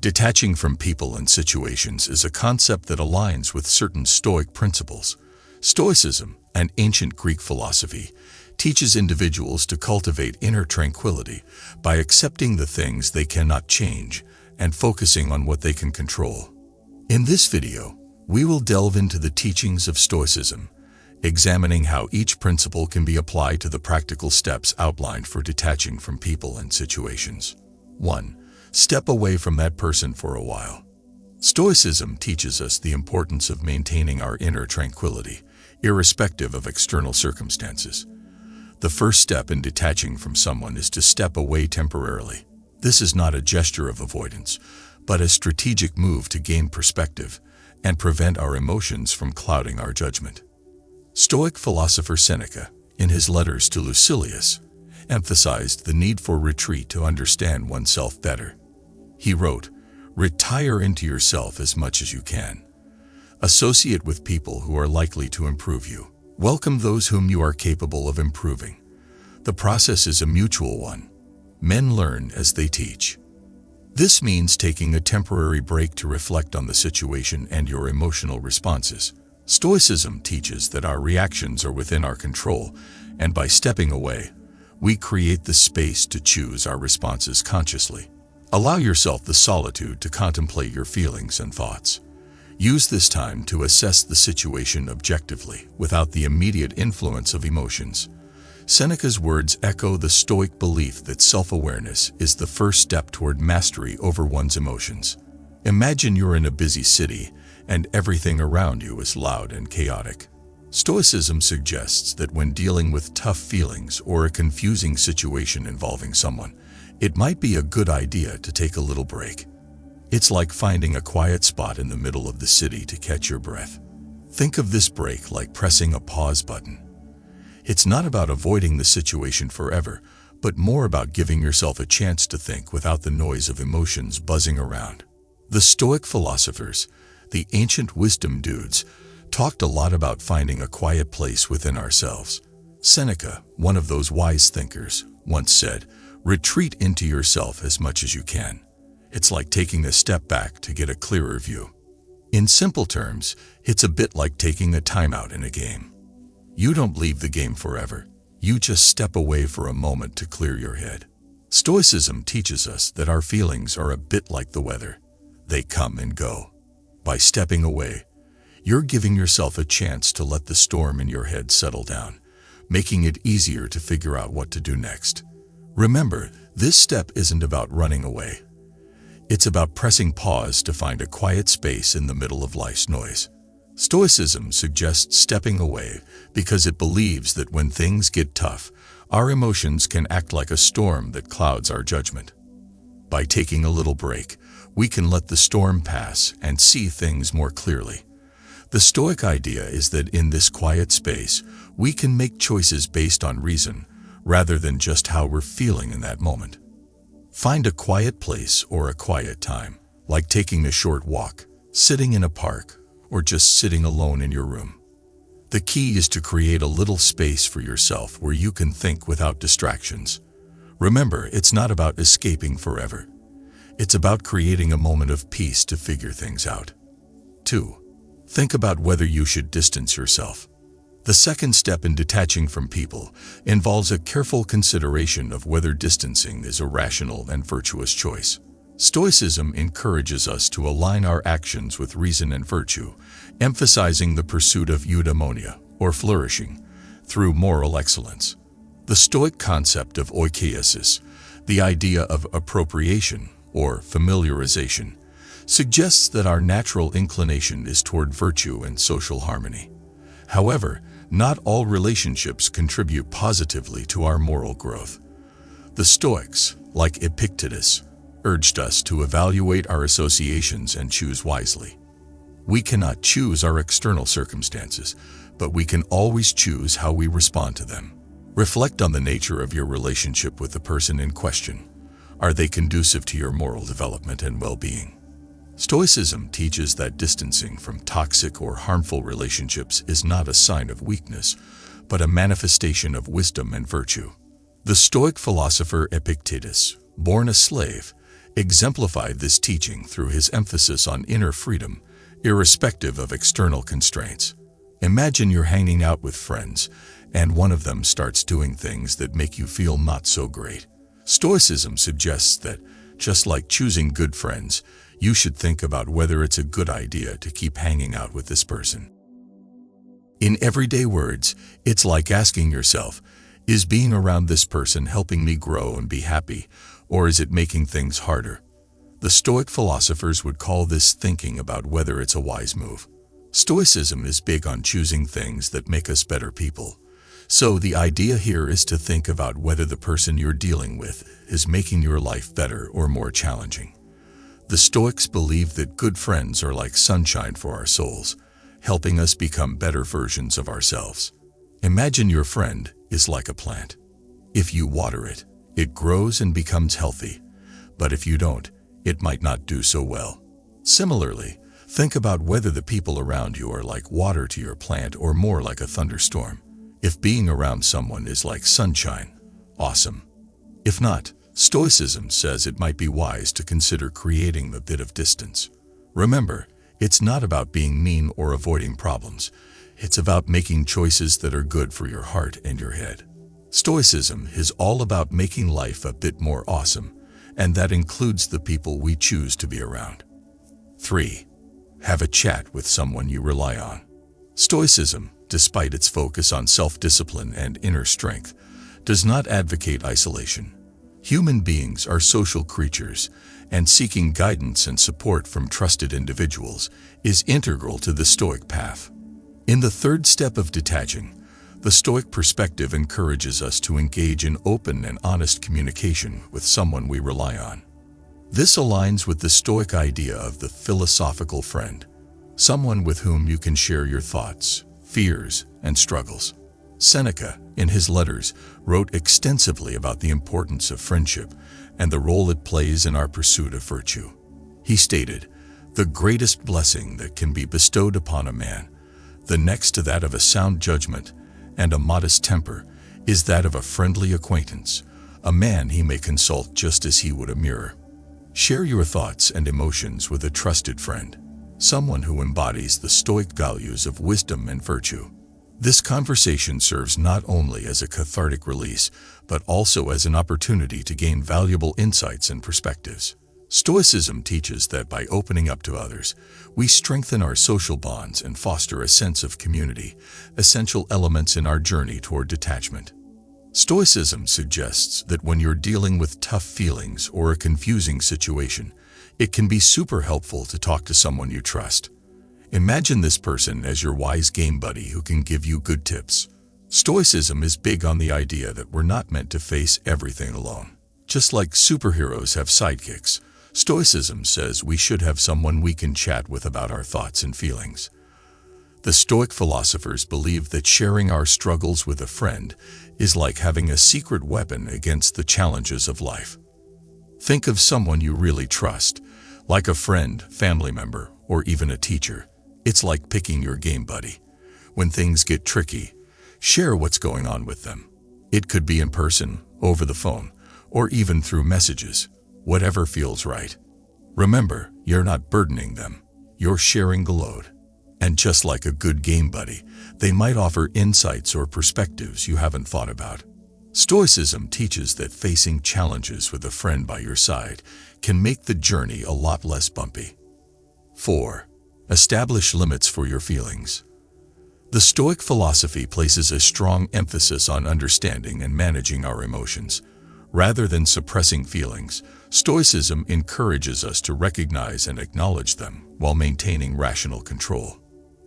Detaching from people and situations is a concept that aligns with certain Stoic principles. Stoicism, an ancient Greek philosophy, teaches individuals to cultivate inner tranquility by accepting the things they cannot change and focusing on what they can control. In this video, we will delve into the teachings of Stoicism, examining how each principle can be applied to the practical steps outlined for detaching from people and situations. 1. Step away from that person for a while. Stoicism teaches us the importance of maintaining our inner tranquility, irrespective of external circumstances. The first step in detaching from someone is to step away temporarily. This is not a gesture of avoidance, but a strategic move to gain perspective and prevent our emotions from clouding our judgment. Stoic philosopher Seneca, in his letters to Lucilius, emphasized the need for retreat to understand oneself better. He wrote, "Retire into yourself as much as you can. Associate with people who are likely to improve you. Welcome those whom you are capable of improving. The process is a mutual one. Men learn as they teach." This means taking a temporary break to reflect on the situation and your emotional responses. Stoicism teaches that our reactions are within our control, and by stepping away, we create the space to choose our responses consciously. Allow yourself the solitude to contemplate your feelings and thoughts. Use this time to assess the situation objectively, without the immediate influence of emotions. Seneca's words echo the Stoic belief that self-awareness is the first step toward mastery over one's emotions. Imagine you're in a busy city, and everything around you is loud and chaotic. Stoicism suggests that when dealing with tough feelings or a confusing situation involving someone, it might be a good idea to take a little break. It's like finding a quiet spot in the middle of the city to catch your breath. Think of this break like pressing a pause button. It's not about avoiding the situation forever, but more about giving yourself a chance to think without the noise of emotions buzzing around. The Stoic philosophers, the ancient wisdom dudes, talked a lot about finding a quiet place within ourselves. Seneca, one of those wise thinkers, once said, "Retreat into yourself as much as you can. It's like taking a step back to get a clearer view." In simple terms, it's a bit like taking a timeout in a game. You don't leave the game forever. You just step away for a moment to clear your head. Stoicism teaches us that our feelings are a bit like the weather. They come and go. By stepping away, you're giving yourself a chance to let the storm in your head settle down, making it easier to figure out what to do next. Remember, this step isn't about running away. It's about pressing pause to find a quiet space in the middle of life's noise. Stoicism suggests stepping away because it believes that when things get tough, our emotions can act like a storm that clouds our judgment. By taking a little break, we can let the storm pass and see things more clearly. The Stoic idea is that in this quiet space, we can make choices based on reason, rather than just how we're feeling in that moment. Find a quiet place or a quiet time, like taking a short walk, sitting in a park, or just sitting alone in your room. The key is to create a little space for yourself where you can think without distractions. Remember, it's not about escaping forever. It's about creating a moment of peace to figure things out. 2. Think about whether you should distance yourself. The second step in detaching from people involves a careful consideration of whether distancing is a rational and virtuous choice. Stoicism encourages us to align our actions with reason and virtue, emphasizing the pursuit of eudaimonia, or flourishing, through moral excellence. The Stoic concept of oikeiosis, the idea of appropriation, or familiarization, suggests that our natural inclination is toward virtue and social harmony. However, not all relationships contribute positively to our moral growth. The Stoics, like Epictetus, urged us to evaluate our associations and choose wisely. We cannot choose our external circumstances, but we can always choose how we respond to them. Reflect on the nature of your relationship with the person in question. Are they conducive to your moral development and well-being? Stoicism teaches that distancing from toxic or harmful relationships is not a sign of weakness, but a manifestation of wisdom and virtue. The Stoic philosopher Epictetus, born a slave, exemplified this teaching through his emphasis on inner freedom, irrespective of external constraints. Imagine you're hanging out with friends, and one of them starts doing things that make you feel not so great. Stoicism suggests that, just like choosing good friends, you should think about whether it's a good idea to keep hanging out with this person. In everyday words, it's like asking yourself, is being around this person helping me grow and be happy, or is it making things harder? The Stoic philosophers would call this thinking about whether it's a wise move. Stoicism is big on choosing things that make us better people. So the idea here is to think about whether the person you're dealing with is making your life better or more challenging. The Stoics believe that good friends are like sunshine for our souls, helping us become better versions of ourselves. Imagine your friend is like a plant. If you water it, it grows and becomes healthy. But if you don't, it might not do so well. Similarly, think about whether the people around you are like water to your plant or more like a thunderstorm. If being around someone is like sunshine, awesome. If not, Stoicism says it might be wise to consider creating a bit of distance. Remember, it's not about being mean or avoiding problems. It's about making choices that are good for your heart and your head. Stoicism is all about making life a bit more awesome, and that includes the people we choose to be around. 3. Have a chat with someone you rely on. Stoicism, despite its focus on self-discipline and inner strength, does not advocate isolation. Human beings are social creatures, and seeking guidance and support from trusted individuals is integral to the Stoic path. In the third step of detaching, the Stoic perspective encourages us to engage in open and honest communication with someone we rely on. This aligns with the Stoic idea of the philosophical friend, someone with whom you can share your thoughts, fears, and struggles. Seneca, in his letters, wrote extensively about the importance of friendship and the role it plays in our pursuit of virtue. He stated, "The greatest blessing that can be bestowed upon a man, the next to that of a sound judgment and a modest temper, is that of a friendly acquaintance, a man he may consult just as he would a mirror." Share your thoughts and emotions with a trusted friend, someone who embodies the Stoic values of wisdom and virtue. This conversation serves not only as a cathartic release, but also as an opportunity to gain valuable insights and perspectives. Stoicism teaches that by opening up to others, we strengthen our social bonds and foster a sense of community, essential elements in our journey toward detachment. Stoicism suggests that when you're dealing with tough feelings or a confusing situation, it can be super helpful to talk to someone you trust. Imagine this person as your wise game buddy who can give you good tips. Stoicism is big on the idea that we're not meant to face everything alone. Just like superheroes have sidekicks, Stoicism says we should have someone we can chat with about our thoughts and feelings. The Stoic philosophers believe that sharing our struggles with a friend is like having a secret weapon against the challenges of life. Think of someone you really trust, like a friend, family member, or even a teacher. It's like picking your game buddy. When things get tricky, share what's going on with them. It could be in person, over the phone, or even through messages, whatever feels right. Remember, you're not burdening them, you're sharing the load. And just like a good game buddy, they might offer insights or perspectives you haven't thought about. Stoicism teaches that facing challenges with a friend by your side can make the journey a lot less bumpy. 4. Establish limits for your feelings. The Stoic philosophy places a strong emphasis on understanding and managing our emotions. Rather than suppressing feelings, Stoicism encourages us to recognize and acknowledge them while maintaining rational control.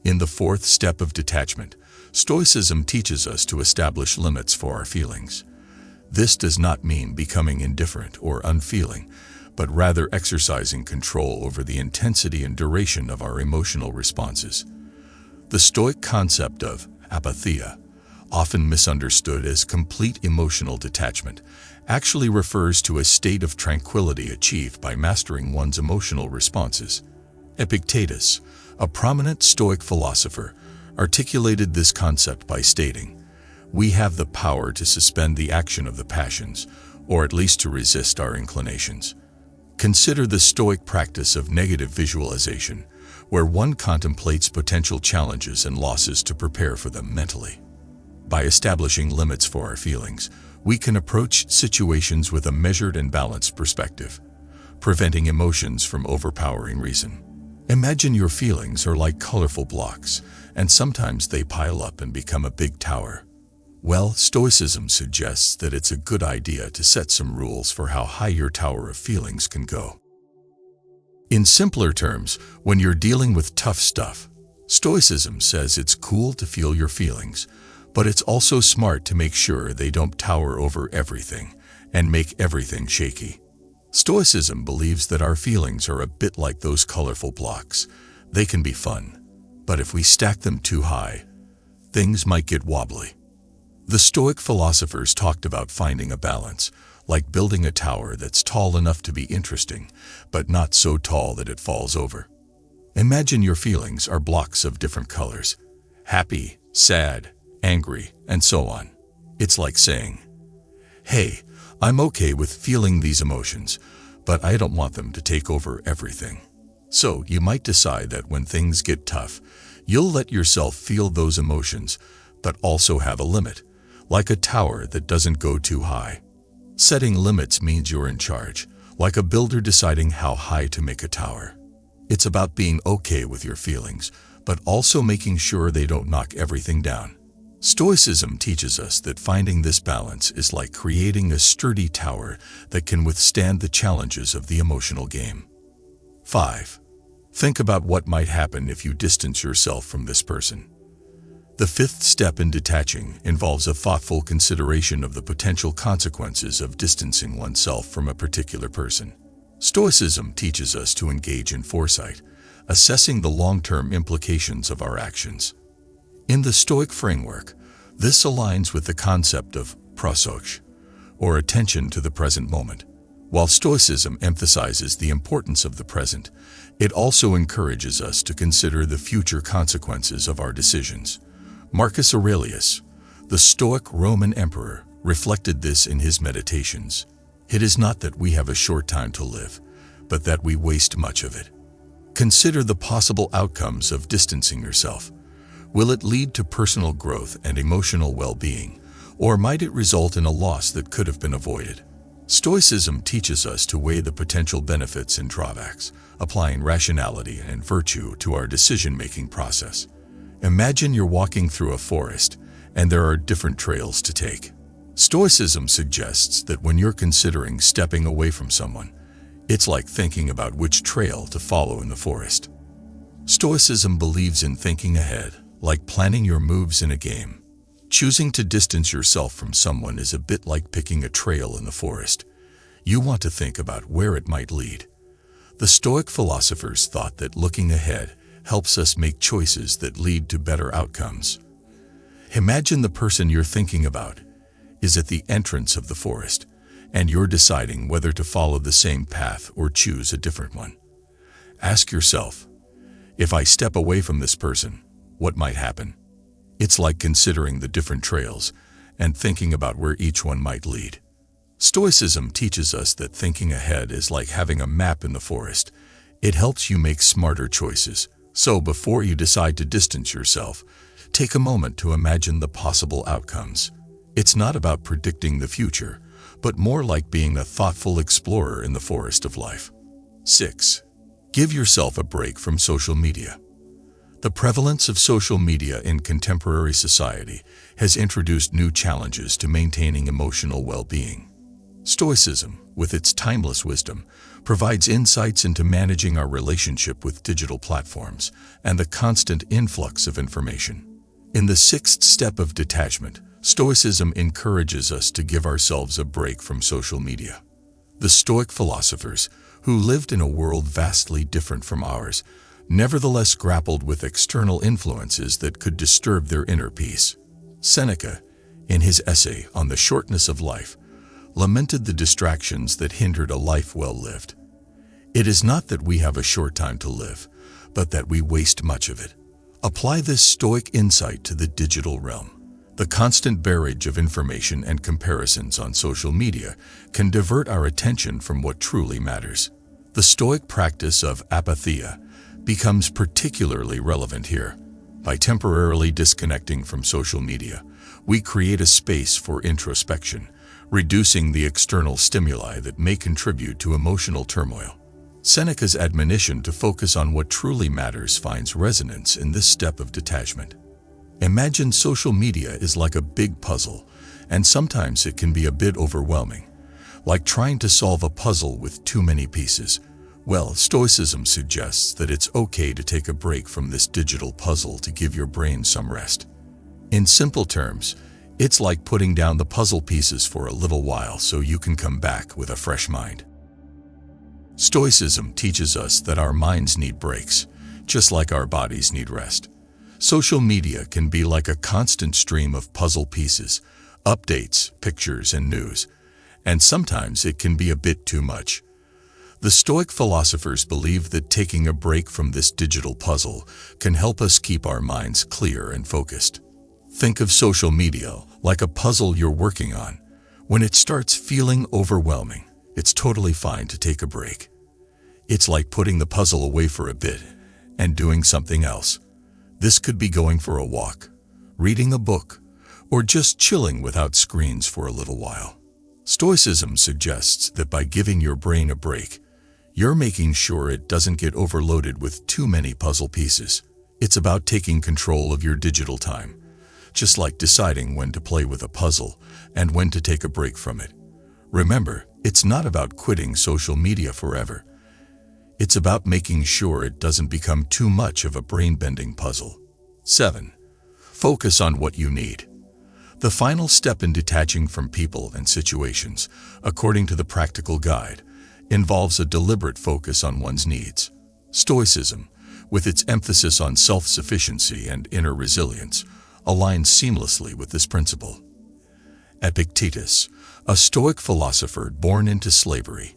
In the fourth step of detachment, Stoicism teaches us to establish limits for our feelings. This does not mean becoming indifferent or unfeeling, but rather exercising control over the intensity and duration of our emotional responses. The Stoic concept of apatheia, often misunderstood as complete emotional detachment, actually refers to a state of tranquility achieved by mastering one's emotional responses. Epictetus, a prominent Stoic philosopher, articulated this concept by stating, "We have the power to suspend the action of the passions, or at least to resist our inclinations." Consider the Stoic practice of negative visualization, where one contemplates potential challenges and losses to prepare for them mentally. By establishing limits for our feelings, we can approach situations with a measured and balanced perspective, preventing emotions from overpowering reason. Imagine your feelings are like colorful blocks, and sometimes they pile up and become a big tower. Well, Stoicism suggests that it's a good idea to set some rules for how high your tower of feelings can go. In simpler terms, when you're dealing with tough stuff, Stoicism says it's cool to feel your feelings, but it's also smart to make sure they don't tower over everything and make everything shaky. Stoicism believes that our feelings are a bit like those colorful blocks. They can be fun, but if we stack them too high, things might get wobbly. The Stoic philosophers talked about finding a balance, like building a tower that's tall enough to be interesting, but not so tall that it falls over. Imagine your feelings are blocks of different colors: happy, sad, angry, and so on. It's like saying, hey, I'm okay with feeling these emotions, but I don't want them to take over everything. So you might decide that when things get tough, you'll let yourself feel those emotions, but also have a limit, like a tower that doesn't go too high. Setting limits means you're in charge, like a builder deciding how high to make a tower. It's about being okay with your feelings, but also making sure they don't knock everything down. Stoicism teaches us that finding this balance is like creating a sturdy tower that can withstand the challenges of the emotional game. 5. Think about what might happen if you distance yourself from this person. The fifth step in detaching involves a thoughtful consideration of the potential consequences of distancing oneself from a particular person. Stoicism teaches us to engage in foresight, assessing the long-term implications of our actions. In the Stoic framework, this aligns with the concept of prosopis, or attention to the present moment. While Stoicism emphasizes the importance of the present, it also encourages us to consider the future consequences of our decisions. Marcus Aurelius, the Stoic Roman emperor, reflected this in his Meditations. It is not that we have a short time to live, but that we waste much of it. Consider the possible outcomes of distancing yourself. Will it lead to personal growth and emotional well-being, or might it result in a loss that could have been avoided? Stoicism teaches us to weigh the potential benefits and drawbacks, applying rationality and virtue to our decision-making process. Imagine you're walking through a forest, and there are different trails to take. Stoicism suggests that when you're considering stepping away from someone, it's like thinking about which trail to follow in the forest. Stoicism believes in thinking ahead, like planning your moves in a game. Choosing to distance yourself from someone is a bit like picking a trail in the forest. You want to think about where it might lead. The Stoic philosophers thought that looking ahead helps us make choices that lead to better outcomes. Imagine the person you're thinking about is at the entrance of the forest, and you're deciding whether to follow the same path or choose a different one. Ask yourself, if I step away from this person, what might happen? It's like considering the different trails and thinking about where each one might lead. Stoicism teaches us that thinking ahead is like having a map in the forest. It helps you make smarter choices. So before you decide to distance yourself, take a moment to imagine the possible outcomes. It's not about predicting the future, but more like being a thoughtful explorer in the forest of life. 6. Give yourself a break from social media. The prevalence of social media in contemporary society has introduced new challenges to maintaining emotional well-being. Stoicism, with its timeless wisdom, provides insights into managing our relationship with digital platforms and the constant influx of information. In the sixth step of detachment, Stoicism encourages us to give ourselves a break from social media. The Stoic philosophers, who lived in a world vastly different from ours, nevertheless grappled with external influences that could disturb their inner peace. Seneca, in his essay on the shortness of life, lamented the distractions that hindered a life well lived. It is not that we have a short time to live, but that we waste much of it. Apply this Stoic insight to the digital realm. The constant barrage of information and comparisons on social media can divert our attention from what truly matters. The Stoic practice of apatheia becomes particularly relevant here. By temporarily disconnecting from social media, we create a space for introspection, reducing the external stimuli that may contribute to emotional turmoil. Seneca's admonition to focus on what truly matters finds resonance in this step of detachment. Imagine social media is like a big puzzle, and sometimes it can be a bit overwhelming, like trying to solve a puzzle with too many pieces. Well, Stoicism suggests that it's okay to take a break from this digital puzzle to give your brain some rest. In simple terms, it's like putting down the puzzle pieces for a little while so you can come back with a fresh mind. Stoicism teaches us that our minds need breaks, just like our bodies need rest. Social media can be like a constant stream of puzzle pieces, updates, pictures, and news, and sometimes it can be a bit too much. The Stoic philosophers believe that taking a break from this digital puzzle can help us keep our minds clear and focused. Think of social media like a puzzle you're working on. When it starts feeling overwhelming, it's totally fine to take a break. It's like putting the puzzle away for a bit and doing something else. This could be going for a walk, reading a book, or just chilling without screens for a little while. Stoicism suggests that by giving your brain a break, you're making sure it doesn't get overloaded with too many puzzle pieces. It's about taking control of your digital time, just like deciding when to play with a puzzle and when to take a break from it. Remember, it's not about quitting social media forever. It's about making sure it doesn't become too much of a brain-bending puzzle. 7. Focus on what you need. The final step in detaching from people and situations, according to the Practical Guide, involves a deliberate focus on one's needs. Stoicism, with its emphasis on self-sufficiency and inner resilience, aligns seamlessly with this principle. Epictetus, a Stoic philosopher born into slavery,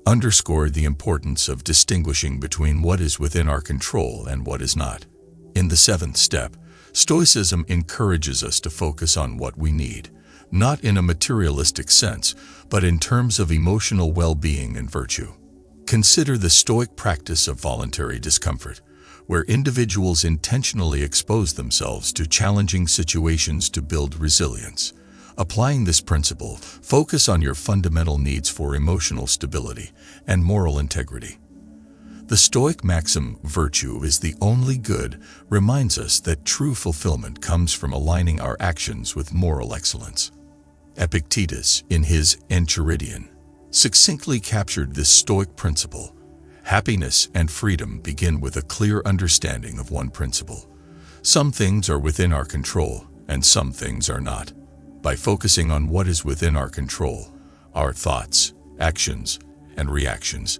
underscored the importance of distinguishing between what is within our control and what is not. In the 7th step, Stoicism encourages us to focus on what we need, not in a materialistic sense, but in terms of emotional well-being and virtue. Consider the Stoic practice of voluntary discomfort, where individuals intentionally expose themselves to challenging situations to build resilience. Applying this principle, focus on your fundamental needs for emotional stability and moral integrity. The Stoic maxim, "Virtue is the only good," reminds us that true fulfillment comes from aligning our actions with moral excellence. Epictetus, in his Enchiridion, succinctly captured this Stoic principle. Happiness and freedom begin with a clear understanding of one principle. Some things are within our control, and some things are not. By focusing on what is within our control, our thoughts, actions, and reactions,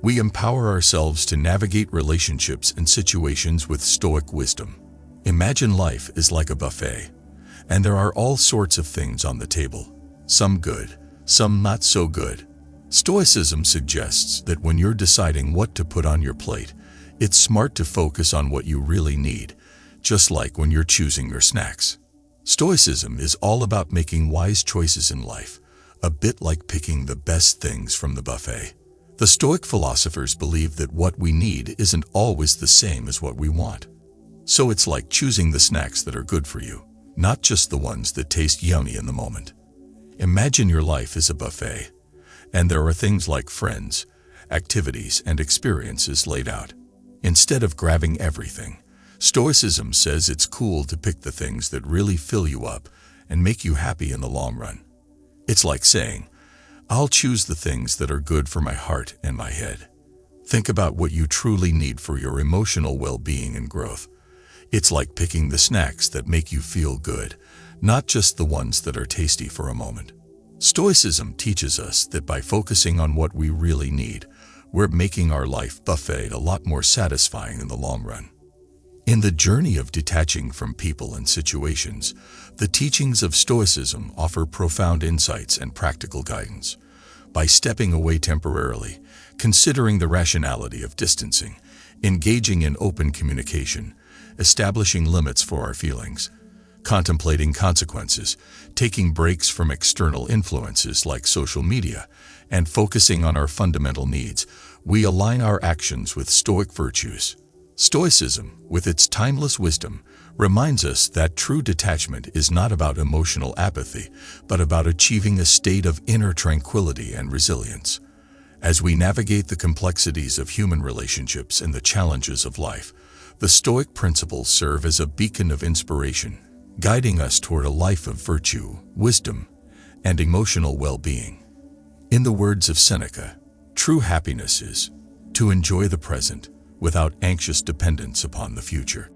we empower ourselves to navigate relationships and situations with Stoic wisdom. Imagine life is like a buffet, and there are all sorts of things on the table, some good, some not so good. Stoicism suggests that when you're deciding what to put on your plate, it's smart to focus on what you really need, just like when you're choosing your snacks. Stoicism is all about making wise choices in life, a bit like picking the best things from the buffet. The Stoic philosophers believe that what we need isn't always the same as what we want. So it's like choosing the snacks that are good for you, not just the ones that taste yummy in the moment. Imagine your life is a buffet, and there are things like friends, activities, and experiences laid out. Instead of grabbing everything, Stoicism says it's cool to pick the things that really fill you up and make you happy in the long run. It's like saying, "I'll choose the things that are good for my heart and my head." Think about what you truly need for your emotional well-being and growth. It's like picking the snacks that make you feel good, not just the ones that are tasty for a moment. Stoicism teaches us that by focusing on what we really need, we're making our life buffet a lot more satisfying in the long run. In the journey of detaching from people and situations, the teachings of Stoicism offer profound insights and practical guidance. By stepping away temporarily, considering the rationality of distancing, engaging in open communication, establishing limits for our feelings, contemplating consequences, taking breaks from external influences like social media, and focusing on our fundamental needs, we align our actions with Stoic virtues. Stoicism, with its timeless wisdom, reminds us that true detachment is not about emotional apathy, but about achieving a state of inner tranquility and resilience. As we navigate the complexities of human relationships and the challenges of life, the Stoic principles serve as a beacon of inspiration, guiding us toward a life of virtue, wisdom, and emotional well-being. In the words of Seneca, true happiness is to enjoy the present without anxious dependence upon the future.